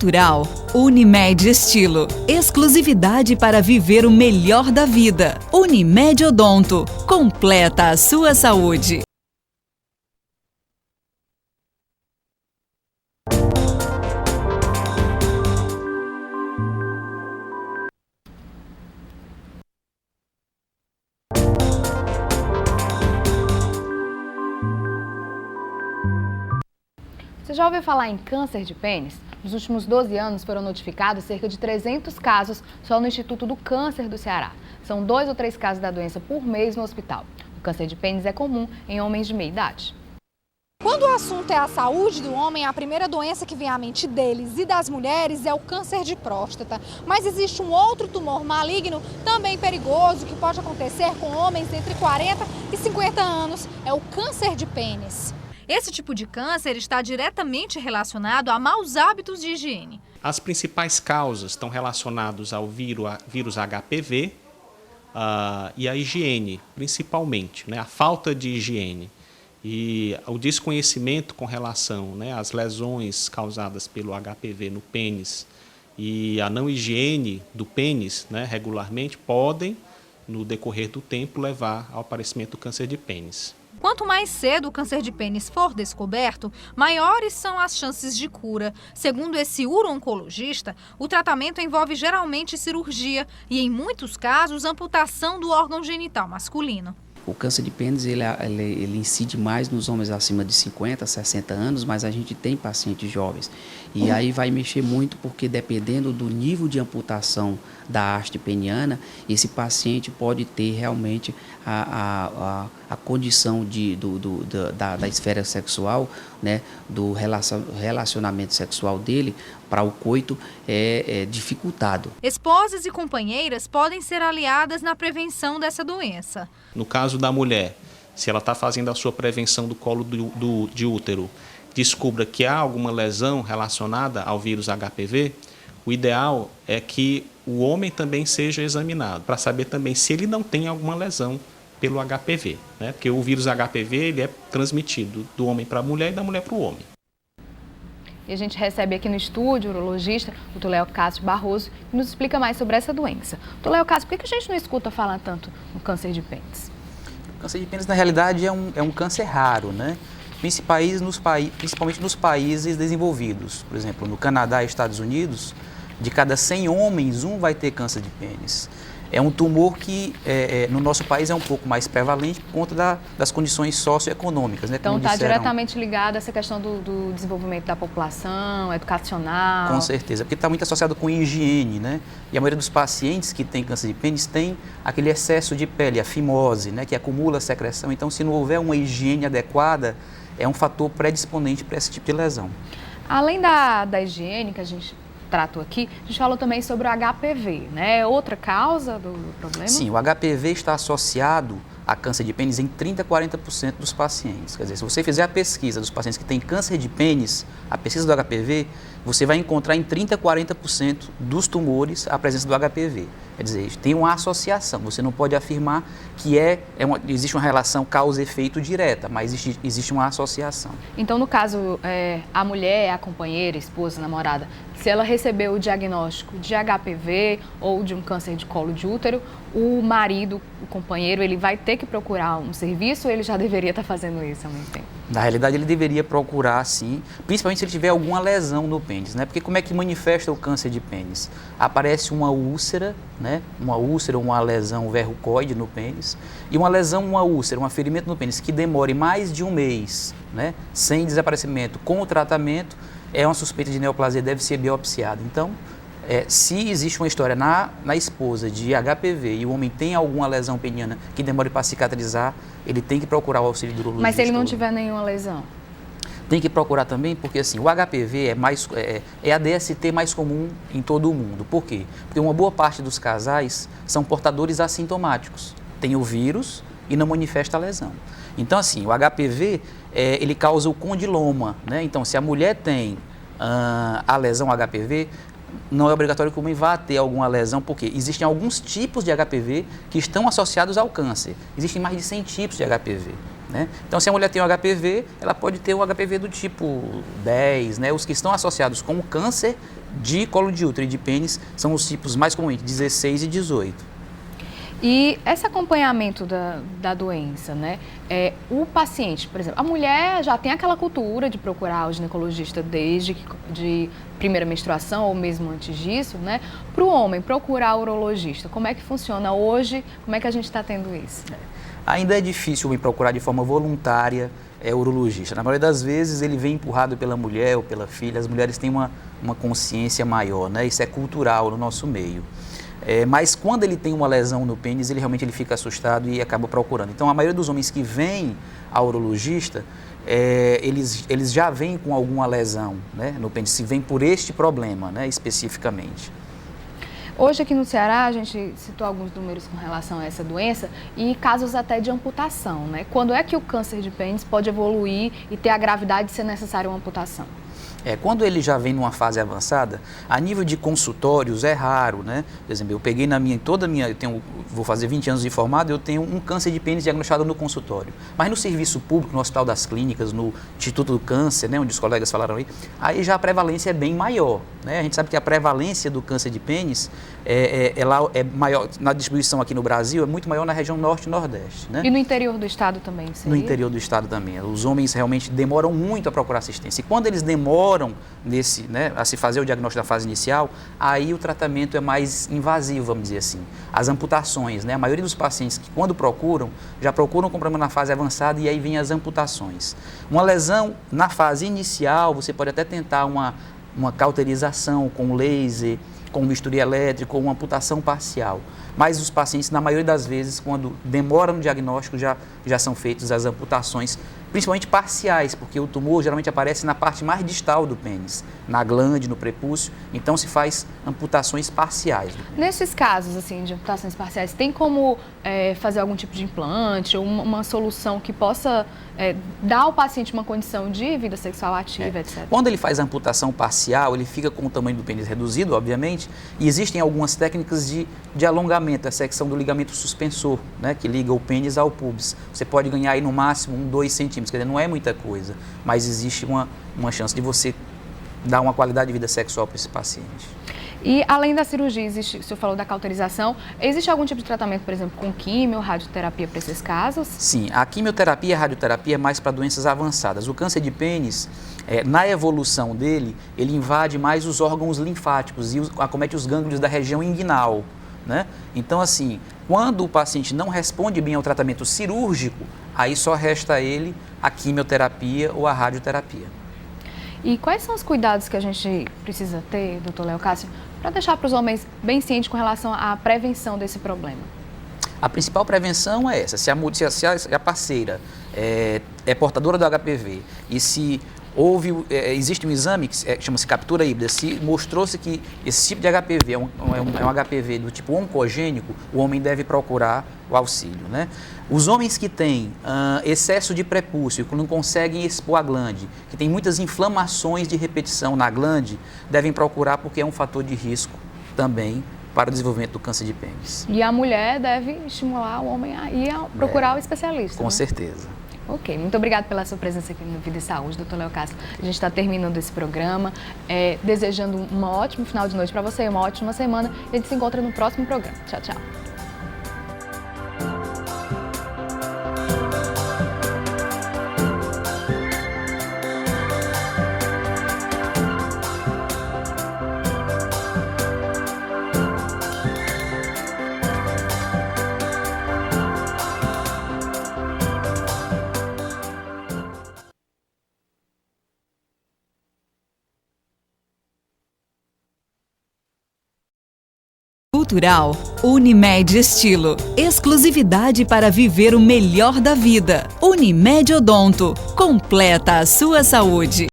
natural. Unimed Estilo. Exclusividade para viver o melhor da vida. Unimed Odonto. Completa a sua saúde. Você já ouviu falar em câncer de pênis? Nos últimos 12 anos foram notificados cerca de 300 casos só no Instituto do Câncer do Ceará. São 2 ou 3 casos da doença por mês no hospital. O câncer de pênis é comum em homens de meia idade. Quando o assunto é a saúde do homem, a primeira doença que vem à mente deles e das mulheres é o câncer de próstata. Mas existe um outro tumor maligno, também perigoso, que pode acontecer com homens entre 40 e 50 anos. É o câncer de pênis. Esse tipo de câncer está diretamente relacionado a maus hábitos de higiene. As principais causas estão relacionadas ao vírus HPV e à higiene, principalmente, né? A falta de higiene e o desconhecimento com relação, né, às lesões causadas pelo HPV no pênis e a não higiene do pênis, né, regularmente podem, no decorrer do tempo, levar ao aparecimento do câncer de pênis. Quanto mais cedo o câncer de pênis for descoberto, maiores são as chances de cura. Segundo esse uro-oncologista, o tratamento envolve geralmente cirurgia e, em muitos casos, amputação do órgão genital masculino. O câncer de pênis ele incide mais nos homens acima de 50, 60 anos, mas a gente tem pacientes jovens. E aí vai mexer muito porque dependendo do nível de amputação da haste peniana, esse paciente pode ter realmente a condição da esfera sexual, né, do relacionamento sexual dele para o coito é dificultado. Esposas e companheiras podem ser aliadas na prevenção dessa doença. No caso da mulher, se ela está fazendo a sua prevenção do colo de útero, descubra que há alguma lesão relacionada ao vírus HPV, o ideal é que o homem também seja examinado, para saber também se ele não tem alguma lesão pelo HPV, né? Porque o vírus HPV ele é transmitido do homem para a mulher e da mulher para o homem. E a gente recebe aqui no estúdio o urologista, o Tuléo Cássio Barroso, que nos explica mais sobre essa doença. Tuléo Cássio, por que a gente não escuta falar tanto no câncer de pênis? O câncer de pênis, na realidade, é um câncer raro, né? Principalmente nos países desenvolvidos. Por exemplo, no Canadá e Estados Unidos, de cada 100 homens, um vai ter câncer de pênis. É um tumor que no nosso país é um pouco mais prevalente por conta das condições socioeconômicas, né? Então está diretamente ligado a essa questão do desenvolvimento da população, educacional. Com certeza, porque está muito associado com higiene, né? E a maioria dos pacientes que tem câncer de pênis tem aquele excesso de pele, a fimose, né? Que acumula secreção. Então, se não houver uma higiene adequada, é um fator predisponente para esse tipo de lesão. Além da higiene que a gente tratou aqui, a gente falou também sobre o HPV, né? É outra causa do problema? Sim, o HPV está associado a câncer de pênis em 30% a 40% dos pacientes. Quer dizer, se você fizer a pesquisa dos pacientes que têm câncer de pênis, a pesquisa do HPV, você vai encontrar em 30% a 40% dos tumores a presença do HPV. Quer dizer, tem uma associação, você não pode afirmar que existe uma relação causa-efeito direta, mas existe uma associação. Então, no caso, a mulher, a companheira, a esposa, a namorada, se ela recebeu o diagnóstico de HPV ou de um câncer de colo de útero, o marido, o companheiro, ele vai ter que procurar um serviço ou ele já deveria estar fazendo isso ao mesmo tempo? Na realidade, ele deveria procurar, sim, principalmente se ele tiver alguma lesão no pênis, né? Porque como é que manifesta o câncer de pênis? Aparece uma úlcera, né? Uma úlcera, uma lesão verrucoide no pênis, e uma lesão, uma úlcera, um ferimento no pênis que demore mais de um mês, né? Sem desaparecimento, com o tratamento, é uma suspeita de neoplasia, deve ser biopsiada. Então, se existe uma história na esposa de HPV e o homem tem alguma lesão peniana que demore para cicatrizar, ele tem que procurar o auxílio do urologista. Mas se ele não tiver nenhuma lesão? Tem que procurar também, porque assim, o HPV é a DST mais comum em todo o mundo. Por quê? Porque uma boa parte dos casais são portadores assintomáticos. Tem o vírus e não manifesta a lesão. Então, assim, o HPV, ele causa o condiloma, né? Então, se a mulher tem a lesão HPV, não é obrigatório que o homem vá ter alguma lesão, porque existem alguns tipos de HPV que estão associados ao câncer. Existem mais de 100 tipos de HPV. né? Então, se a mulher tem um HPV, ela pode ter um HPV do tipo 10, né? Os que estão associados com o câncer de colo de útero e de pênis são os tipos mais comuns, 16 e 18. E esse acompanhamento da doença, né? O paciente, por exemplo, a mulher já tem aquela cultura de procurar o ginecologista desde de primeira menstruação ou mesmo antes disso, né? Para o homem procurar o urologista, como é que funciona hoje? Como é que a gente está tendo isso? Ainda é difícil o homem procurar de forma voluntária o urologista. Na maioria das vezes ele vem empurrado pela mulher ou pela filha. As mulheres têm uma consciência maior, né? Isso é cultural no nosso meio. Mas quando ele tem uma lesão no pênis, ele realmente fica assustado e acaba procurando. Então, a maioria dos homens que vêm ao urologista, eles já vêm com alguma lesão, né, no pênis, se vem por este problema, né, especificamente. Hoje aqui no Ceará, a gente citou alguns números com relação a essa doença e casos até de amputação, né? Quando é que o câncer de pênis pode evoluir e ter a gravidade de ser necessária uma amputação? Quando ele já vem numa fase avançada, a nível de consultórios é raro, né? Por exemplo, eu peguei vou fazer 20 anos de formado, eu tenho um câncer de pênis diagnosticado no consultório. Mas no serviço público, no Hospital das Clínicas, no Instituto do Câncer, né, onde os colegas falaram aí já a prevalência é bem maior, né? A gente sabe que a prevalência do câncer de pênis ela é maior, na distribuição aqui no Brasil, é muito maior na região norte e nordeste, né? E no interior do estado também, seria? No interior do estado também. Os homens realmente demoram muito a procurar assistência. E quando eles demoram a se fazer o diagnóstico da fase inicial, aí o tratamento é mais invasivo, vamos dizer assim. As amputações, né? A maioria dos pacientes que quando procuram, já procuram com problema na fase avançada e aí vem as amputações. Uma lesão na fase inicial, você pode até tentar uma cauterização com laser, com bisturi elétrico ou uma amputação parcial. Mas os pacientes, na maioria das vezes, quando demoram no diagnóstico, já são feitas as amputações, principalmente parciais, porque o tumor geralmente aparece na parte mais distal do pênis, na glande, no prepúcio, então se faz amputações parciais. Nesses casos assim, de amputações parciais, tem como fazer algum tipo de implante ou uma solução que possa dar ao paciente uma condição de vida sexual ativa, etc? Quando ele faz a amputação parcial, ele fica com o tamanho do pênis reduzido, obviamente, e existem algumas técnicas de alongamento, a secção do ligamento suspensor, né, que liga o pênis ao pubis. Você pode ganhar aí no máximo 2 centímetros, quer dizer, não é muita coisa, mas existe uma chance de você dar uma qualidade de vida sexual para esse paciente. E além da cirurgia, o senhor falou da cauterização, existe algum tipo de tratamento, por exemplo, com químio, radioterapia para esses casos? Sim, a quimioterapia e a radioterapia é mais para doenças avançadas. O câncer de pênis, na evolução dele, ele invade mais os órgãos linfáticos e acomete os gânglios da região inguinal, né? Então, assim, quando o paciente não responde bem ao tratamento cirúrgico, aí só resta a ele a quimioterapia ou a radioterapia. E quais são os cuidados que a gente precisa ter, doutor Leocácio, para deixar para os homens bem cientes com relação à prevenção desse problema? A principal prevenção é essa, se a parceira é portadora do HPV e se existe um exame que chama-se captura híbrida, se mostrou-se que esse tipo de HPV é um HPV do tipo oncogênico, o homem deve procurar o auxílio, né? Os homens que têm excesso de prepúcio, que não conseguem expor a glande, que tem muitas inflamações de repetição na glande, devem procurar porque é um fator de risco também para o desenvolvimento do câncer de pênis. E a mulher deve estimular o homem a ir procurar o especialista, com certeza. Ok, muito obrigada pela sua presença aqui no Vida e Saúde, doutor Leocácio. A gente está terminando esse programa, desejando um ótimo final de noite para você, uma ótima semana. E a gente se encontra no próximo programa. Tchau, tchau. Cultural Unimed Estilo. Exclusividade para viver o melhor da vida. Unimed Odonto. Completa a sua saúde.